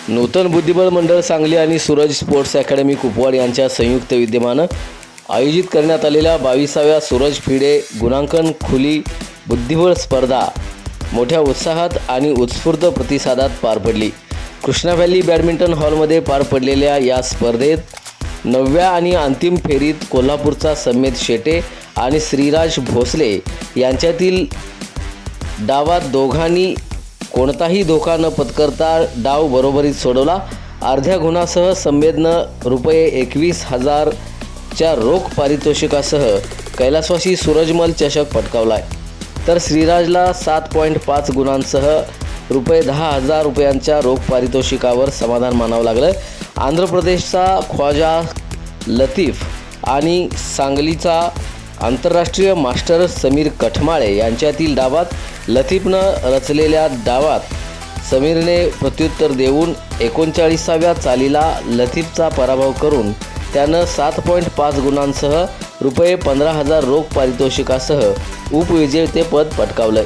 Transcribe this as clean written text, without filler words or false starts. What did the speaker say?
नूतन बुद्धिबळ मंडळ सांगली आणि सूरज स्पोर्ट्स अकॅडमी कुपवाड यांच्या संयुक्त विद्यमानं आयोजित करण्यात आलेल्या 22व्या सूरज फिडे गुणांकन खुली बुद्धिबळ स्पर्धा मोठ्या उत्साहात आणि उत्स्फूर्त प्रतिसादात पार पडली। कृष्णा व्हॅली बॅडमिंटन हॉलमध्ये पार पडलेल्या या स्पर्धेत 9व्या आणि अंतिम फेरीत कोल्हापूरचा समेत शेटे आणि श्रीराज भोसले यांच्यातील डावात दोघांनी कोणताही धोका न पत्करता डाव बरोबरीत सोडवला। अर्ध्या गुणासह संमेदनं ₹21,000च्या रोख पारितोषिकासह कैलासवासी सूरजमल चषक पटकावलाय, तर श्रीराजला 7.5 गुणांसह ₹10,000च्या रोख पारितोषिकावर समाधान मानावं लागलं। आंध्र प्रदेशचा ख्वाजा लतीफ आणि सांगलीचा आंतरराष्ट्रीय मास्टर समीर कठमाळे यांच्यातील डावात लतीफनं रचलेल्या डावात समीरने प्रत्युत्तर देऊन 39व्या चालीला लतीफचा पराभव करून त्यानं 7.5 गुणांसह ₹15,000 रोख पारितोषिकासह उपविजेतेपद पटकावलं।